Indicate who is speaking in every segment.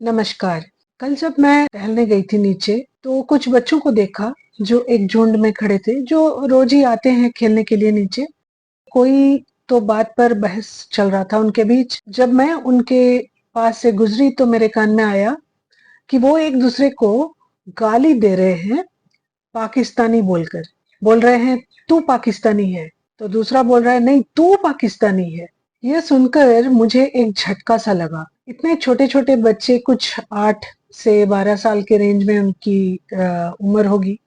Speaker 1: नमस्कार। कल जब मैं टहलने गई थी नीचे, तो कुछ बच्चों को देखा जो एक झुंड में खड़े थे, जो रोज ही आते हैं खेलने के लिए नीचे। कोई तो बात पर बहस चल रहा था उनके बीच। जब मैं उनके पास से गुजरी तो मेरे कान में आया कि वो एक दूसरे को गाली दे रहे हैं पाकिस्तानी बोलकर। बोल रहे हैं तू पाकिस्तानी है, तो दूसरा बोल रहा है नहीं तू पाकिस्तानी है। यह सुनकर मुझे एक झटका सा लगा। इतने छोटे छोटे बच्चे, कुछ 8 से 12 साल के रेंज में उनकी उम्र होगी।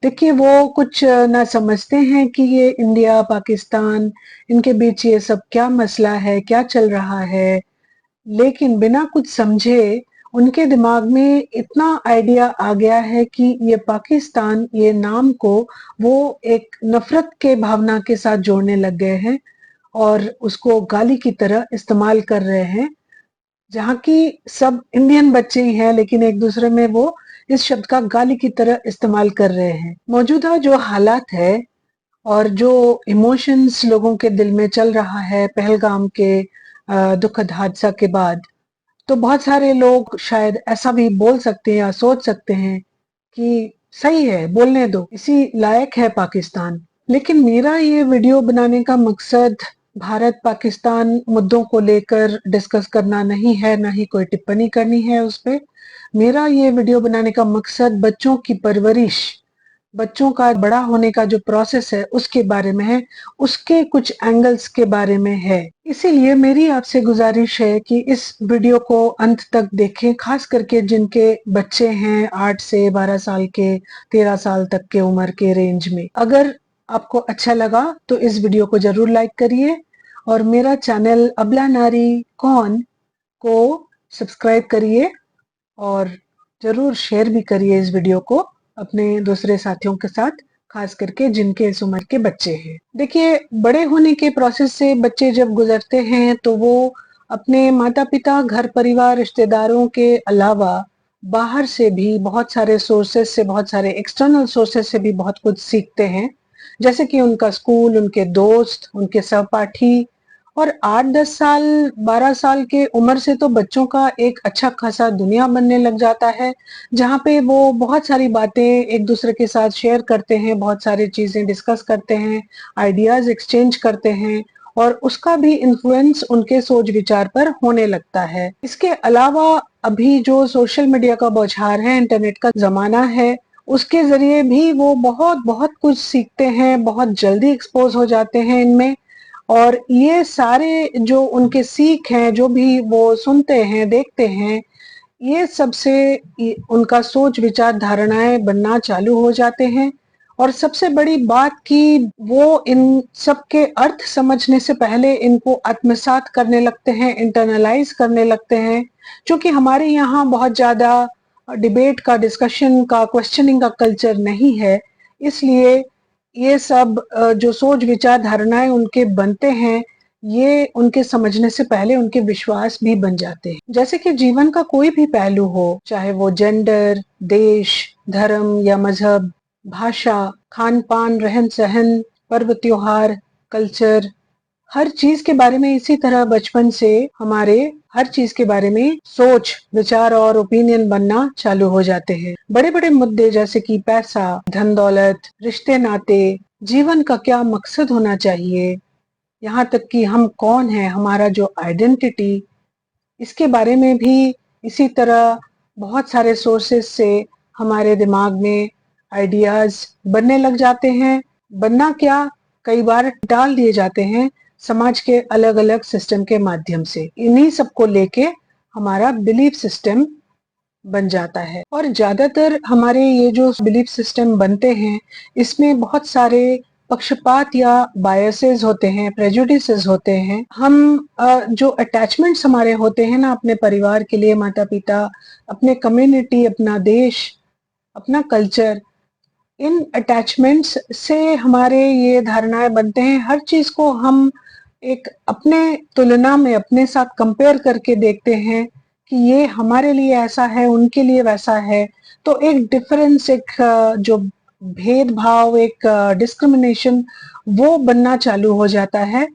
Speaker 1: देखिए वो कुछ ना समझते हैं कि ये इंडिया पाकिस्तान, इनके बीच ये सब क्या मसला है, क्या चल रहा है। लेकिन बिना कुछ समझे उनके दिमाग में इतना आइडिया आ गया है कि ये पाकिस्तान, ये नाम को वो एक नफरत के भावना के साथ जोड़ने लग गए हैं और उसको गाली की तरह इस्तेमाल कर रहे हैं। जहाँ की सब इंडियन बच्चे ही हैं, लेकिन एक दूसरे में वो इस शब्द का गाली की तरह इस्तेमाल कर रहे हैं। मौजूदा जो हालात है और जो इमोशंस लोगों के दिल में चल रहा है पहलगाम के दुखद हादसा के बाद, तो बहुत सारे लोग शायद ऐसा भी बोल सकते हैं या सोच सकते हैं कि सही है, बोलने दो, इसी लायक है पाकिस्तान। लेकिन मेरा ये वीडियो बनाने का मकसद भारत पाकिस्तान मुद्दों को लेकर डिस्कस करना नहीं है, ना ही कोई टिप्पणी करनी है उस पे। मेरा ये वीडियो बनाने का मकसद बच्चों की परवरिश, बच्चों का बड़ा होने का जो प्रोसेस है उसके बारे में है, उसके कुछ एंगल्स के बारे में है। इसीलिए मेरी आपसे गुजारिश है कि इस वीडियो को अंत तक देखें, खास करके जिनके बच्चे हैं 8 से 12 साल के, 13 साल तक के उम्र के रेंज में। अगर आपको अच्छा लगा तो इस वीडियो को जरूर लाइक करिए और मेरा चैनल अबला नारी कौन को सब्सक्राइब करिए और जरूर शेयर भी करिए इस वीडियो को अपने दूसरे साथियों के साथ, खास करके जिनके इस उम्र के बच्चे हैं। देखिए, बड़े होने के प्रोसेस से बच्चे जब गुजरते हैं तो वो अपने माता पिता, घर परिवार, रिश्तेदारों के अलावा बाहर से भी बहुत सारे सोर्सेस से, बहुत सारे एक्सटर्नल सोर्सेस से भी बहुत कुछ सीखते हैं। जैसे कि उनका स्कूल, उनके दोस्त, उनके सहपाठी। और 8-10 साल, 12 साल के उम्र से तो बच्चों का एक अच्छा खासा दुनिया बनने लग जाता है, जहाँ पे वो बहुत सारी बातें एक दूसरे के साथ शेयर करते हैं, बहुत सारी चीजें डिस्कस करते हैं, आइडियाज एक्सचेंज करते हैं और उसका भी इन्फ्लुएंस उनके सोच विचार पर होने लगता है। इसके अलावा अभी जो सोशल मीडिया का बौछार है, इंटरनेट का जमाना है, उसके जरिए भी वो बहुत बहुत कुछ सीखते हैं, बहुत जल्दी एक्सपोज हो जाते हैं इनमें। और ये सारे जो उनके सीख हैं, जो भी वो सुनते हैं, देखते हैं, ये सबसे उनका सोच विचार धारणाएं बनना चालू हो जाते हैं। और सबसे बड़ी बात कि वो इन सब के अर्थ समझने से पहले इनको आत्मसात करने लगते हैं, इंटरनलाइज करने लगते हैं। क्योंकि हमारे यहाँ बहुत ज्यादा डिबेट का, डिस्कशन का, क्वेश्चनिंग का कल्चर नहीं है, इसलिए ये सब जो सोच विचार धारणाएं उनके बनते हैं, ये उनके समझने से पहले उनके विश्वास भी बन जाते हैं। जैसे कि जीवन का कोई भी पहलू हो, चाहे वो जेंडर, देश, धर्म या मजहब, भाषा, खान पान, रहन सहन, पर्व त्योहार, कल्चर, हर चीज के बारे में इसी तरह बचपन से हमारे हर चीज के बारे में सोच विचार और ओपिनियन बनना चालू हो जाते हैं। बड़े बड़े मुद्दे जैसे कि पैसा, धन दौलत, रिश्ते नाते, जीवन का क्या मकसद होना चाहिए, यहाँ तक कि हम कौन हैं, हमारा जो आइडेंटिटी, इसके बारे में भी इसी तरह बहुत सारे सोर्सेस से हमारे दिमाग में आइडियाज बनने लग जाते हैं। बनना क्या, कई बार डाल दिए जाते हैं समाज के अलग अलग सिस्टम के माध्यम से। इन्हीं सबको लेके हमारा बिलीफ सिस्टम बन जाता है। और ज्यादातर हमारे ये जो बिलीफ सिस्टम बनते हैं, इसमें बहुत सारे पक्षपात या बायसेस होते हैं, प्रेजुडिसेस होते हैं। हम जो अटैचमेंट्स हमारे होते हैं ना अपने परिवार के लिए, माता पिता, अपने कम्युनिटी, अपना देश, अपना कल्चर, इन अटैचमेंट्स से हमारे ये धारणाएं बनते हैं। हर चीज को हम एक अपने तुलना में अपने साथ कंपेयर करके देखते हैं कि ये हमारे लिए ऐसा है, उनके लिए वैसा है। तो एक डिफरेंस, एक जो भेदभाव, एक डिस्क्रिमिनेशन, वो बनना चालू हो जाता है।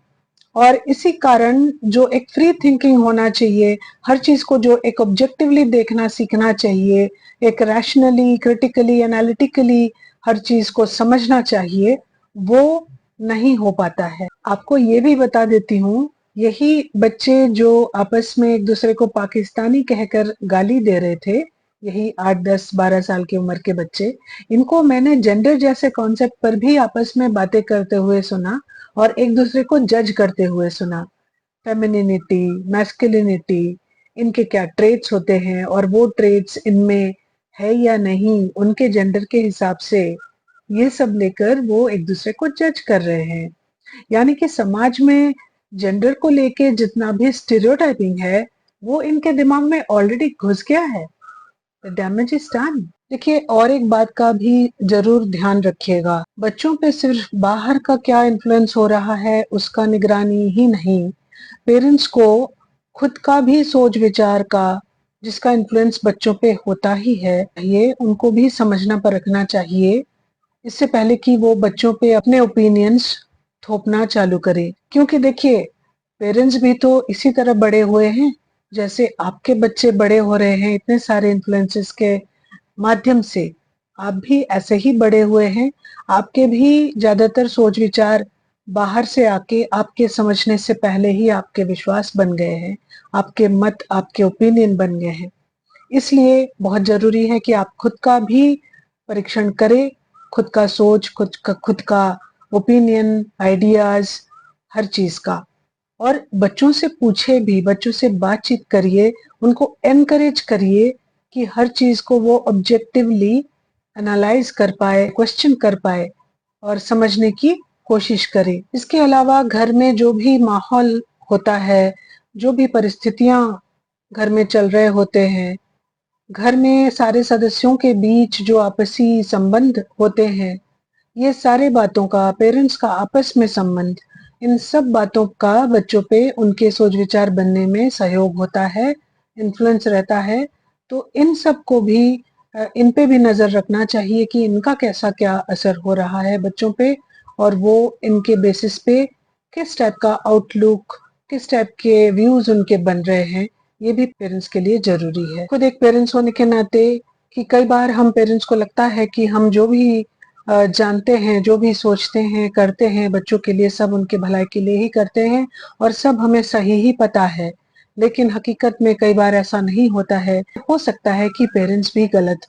Speaker 1: और इसी कारण जो एक फ्री थिंकिंग होना चाहिए, हर चीज को जो एक ऑब्जेक्टिवली देखना सीखना चाहिए, एक रैशनली, क्रिटिकली, एनालिटिकली हर चीज को समझना चाहिए, वो नहीं हो पाता है। आपको ये भी बता देती हूँ, यही बच्चे जो आपस में एक दूसरे को पाकिस्तानी कहकर गाली दे रहे थे, यही 8, 10, 12 साल की उम्र के बच्चे, इनको मैंने जेंडर जैसे कॉन्सेप्ट पर भी आपस में बातें करते हुए सुना और एक दूसरे को जज करते हुए सुना। फेमिनिनिटी, मैस्कुलिनिटी, इनके क्या ट्रेट्स होते हैं और वो ट्रेट्स इनमें है या नहीं, उनके जेंडर के हिसाब से, ये सब लेकर वो एक दूसरे को जज कर रहे हैं। यानी कि समाज में जेंडर को लेके जितना भी स्टीरियोटाइपिंग है, वो इनके दिमाग में ऑलरेडी घुस गया है। The damage is done. देखिए, और एक बात का भी जरूर ध्यान रखिएगा, बच्चों पे सिर्फ बाहर का क्या इन्फ्लुएंस हो रहा है उसका निगरानी ही नहीं, पेरेंट्स को खुद का भी सोच विचार का, जिसका इन्फ्लुएंस बच्चों पे होता ही है, ये उनको भी समझना परखना चाहिए इससे पहले कि वो बच्चों पे अपने ओपिनियंस थोपना चालू करे। क्योंकि देखिए, पेरेंट्स भी तो इसी तरह बड़े हुए हैं जैसे आपके बच्चे बड़े हो रहे हैं, इतने सारे इन्फ्लुएंसेस के माध्यम से आप भी ऐसे ही बड़े हुए हैं। आपके भी ज्यादातर सोच विचार बाहर से आके आपके समझने से पहले ही आपके विश्वास बन गए हैं, आपके मत, आपके ओपिनियन बन गए हैं। इसलिए बहुत जरूरी है कि आप खुद का भी परीक्षण करें, खुद का सोच, खुद का ओपिनियन, आइडियाज, हर चीज का। और बच्चों से पूछे भी, बच्चों से बातचीत करिए, उनको एनकरेज करिए कि हर चीज को वो ऑब्जेक्टिवली एनालाइज कर पाए, क्वेश्चन कर पाए और समझने की कोशिश करे। इसके अलावा घर में जो भी माहौल होता है, जो भी परिस्थितियां घर में चल रहे होते हैं, घर में सारे सदस्यों के बीच जो आपसी संबंध होते हैं, ये सारे बातों का, पेरेंट्स का आपस में संबंध, इन सब बातों का बच्चों पे उनके सोच विचार बनने में सहयोग होता है, इन्फ्लुएंस रहता है। तो इन सब को भी इन पे भी नजर रखना चाहिए कि इनका कैसा क्या असर हो रहा है बच्चों पे, और वो इनके बेसिस पे किस टाइप का आउटलुक, किस टाइप के व्यूज उनके बन रहे हैं, ये भी पेरेंट्स के लिए जरूरी है। खुद एक पेरेंट्स होने के नाते, कि कई बार हम पेरेंट्स को लगता है कि हम जो भी जानते हैं, जो भी सोचते हैं, करते हैं बच्चों के लिए, सब उनके भलाई के लिए ही करते हैं और सब हमें सही ही पता है। लेकिन हकीकत में कई बार ऐसा नहीं होता है, हो सकता है कि पेरेंट्स भी गलत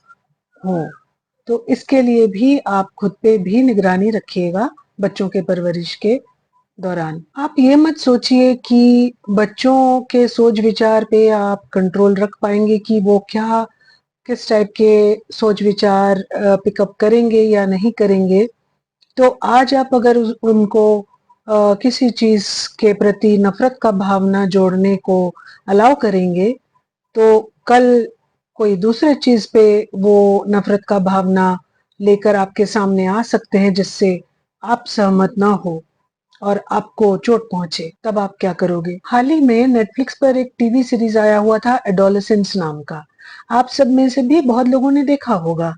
Speaker 1: हो। तो इसके लिए भी आप खुद पे भी निगरानी रखिएगा बच्चों के परवरिश के दौरान। आप ये मत सोचिए कि बच्चों के सोच विचार पे आप कंट्रोल रख पाएंगे कि वो क्या, किस टाइप के सोच विचार पिकअप करेंगे या नहीं करेंगे। तो आज आप अगर उनको किसी चीज के प्रति नफरत का भावना जोड़ने को अलाउ करेंगे, तो कल कोई दूसरे चीज पे वो नफरत का भावना लेकर आपके सामने आ सकते हैं जिससे आप सहमत ना हो और आपको चोट पहुंचे। तब आप क्या करोगे? हाल ही में नेटफ्लिक्स पर एक टीवी सीरीज आया हुआ था एडोलेसेंस नाम का, आप सब में से भी बहुत लोगों ने देखा होगा।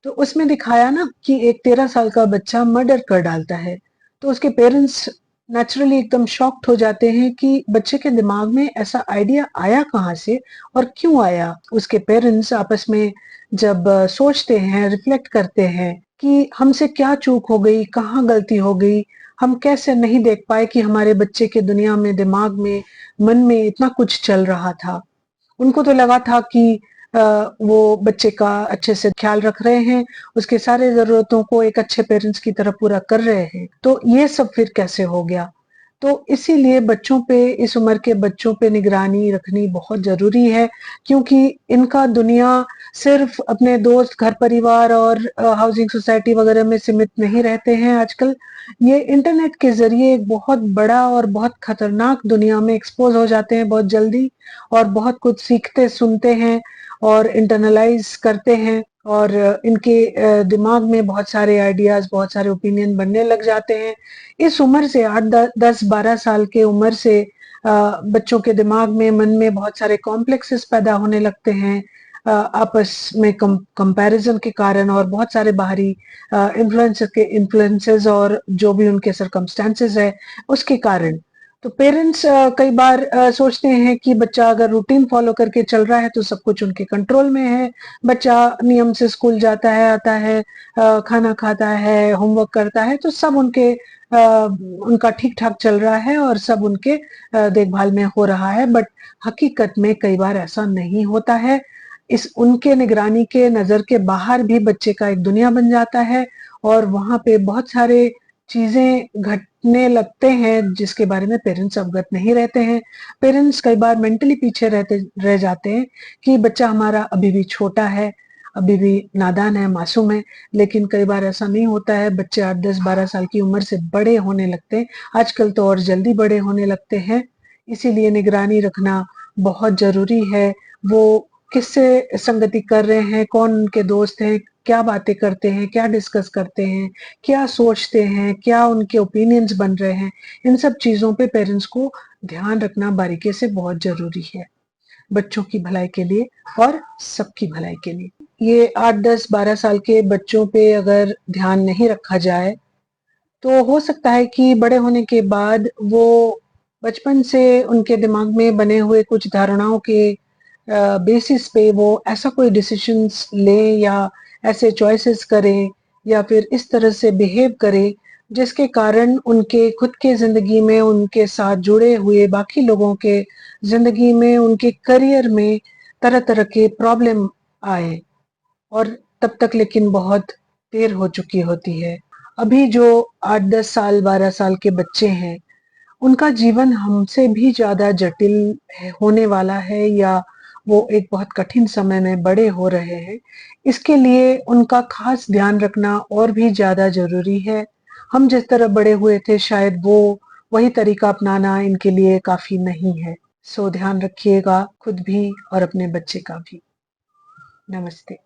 Speaker 1: तो उसमें दिखाया ना कि एक 13 साल का बच्चा मर्डर कर डालता है, तो उसके पेरेंट्स नेचुरली एकदम शॉक्ड हो जाते हैं कि बच्चे के दिमाग में ऐसा आइडिया आया कहाँ से और क्यों आया। उसके पेरेंट्स आपस में जब सोचते हैं, रिफ्लेक्ट करते हैं कि हमसे क्या चूक हो गई, कहाँ गलती हो गई, हम कैसे नहीं देख पाए कि हमारे बच्चे के दुनिया में, दिमाग में, मन में इतना कुछ चल रहा था। उनको तो लगा था कि वो बच्चे का अच्छे से ख्याल रख रहे हैं, उसके सारे जरूरतों को एक अच्छे पेरेंट्स की तरह पूरा कर रहे हैं, तो ये सब फिर कैसे हो गया। तो इसीलिए बच्चों पे, इस उम्र के बच्चों पे निगरानी रखनी बहुत जरूरी है, क्योंकि इनका दुनिया सिर्फ अपने दोस्त, घर परिवार और हाउसिंग सोसाइटी वगैरह में सीमित नहीं रहते हैं। आजकल ये इंटरनेट के जरिए एक बहुत बड़ा और बहुत खतरनाक दुनिया में एक्सपोज हो जाते हैं बहुत जल्दी, और बहुत कुछ सीखते, सुनते हैं और इंटरनलाइज करते हैं, और इनके दिमाग में बहुत सारे आइडियाज, बहुत सारे ओपिनियन बनने लग जाते हैं। इस उम्र से 8, 10, 12 साल के उम्र से बच्चों के दिमाग में, मन में बहुत सारे कॉम्प्लेक्सेस पैदा होने लगते हैं आपस में कंपैरिजन के कारण, और बहुत सारे बाहरी इन्फ्लुएंसेस और जो भी उनके सरकमस्टेंसेस है उसके कारण। तो पेरेंट्स कई बार सोचते हैं कि बच्चा अगर रूटीन फॉलो करके चल रहा है तो सब कुछ उनके कंट्रोल में है। बच्चा नियम से स्कूल जाता है, आता है, खाना खाता है, होमवर्क करता है, तो सब उनका ठीक-ठाक चल रहा है और सब उनके देखभाल में हो रहा है। बट हकीकत में कई बार ऐसा नहीं होता है। इस उनके निगरानी के नज़र के बाहर भी बच्चे का एक दुनिया बन जाता है और वहाँ पे बहुत सारे चीज़ें घटने लगते हैं जिसके बारे में पेरेंट्स अवगत नहीं रहते हैं। पेरेंट्स कई बार मेंटली पीछे रह जाते हैं कि बच्चा हमारा अभी भी छोटा है, अभी भी नादान है, मासूम है, लेकिन कई बार ऐसा नहीं होता है। बच्चे 8, 10, 12 साल की उम्र से बड़े होने लगते हैं। आजकल तो और जल्दी बड़े होने लगते हैं, इसीलिए निगरानी रखना बहुत ज़रूरी है। वो किससे संगति कर रहे हैं, कौन उनके दोस्त हैं, क्या बातें करते हैं, क्या डिस्कस करते हैं, क्या सोचते हैं, क्या उनके ओपिनियंस बन रहे हैं, इन सब चीज़ों पे पेरेंट्स को ध्यान रखना बारीकी से बहुत ज़रूरी है, बच्चों की भलाई के लिए और सबकी भलाई के लिए। ये 8, 10, 12 साल के बच्चों पे अगर ध्यान नहीं रखा जाए, तो हो सकता है कि बड़े होने के बाद वो बचपन से उनके दिमाग में बने हुए कुछ धारणाओं के बेसिस पे वो ऐसा कोई डिसीजंस लें या ऐसे चॉइसेस करें या फिर इस तरह से बिहेव करें जिसके कारण उनके खुद के ज़िंदगी में, उनके साथ जुड़े हुए बाकी लोगों के ज़िंदगी में, उनके करियर में तरह-तरह के प्रॉब्लम आए और तब तक लेकिन बहुत देर हो चुकी होती है। अभी जो 8-10 साल, 12 साल के बच्चे हैं, उनका जीवन हमसे भी ज़्यादा जटिल होने वाला है या वो एक बहुत कठिन समय में बड़े हो रहे हैं। इसके लिए उनका ख़ास ध्यान रखना और भी ज़्यादा ज़रूरी है। हम जिस तरह बड़े हुए थे शायद वो वही तरीका अपनाना इनके लिए काफ़ी नहीं है। सो ध्यान रखिएगा खुद भी और अपने बच्चे का भी। नमस्ते।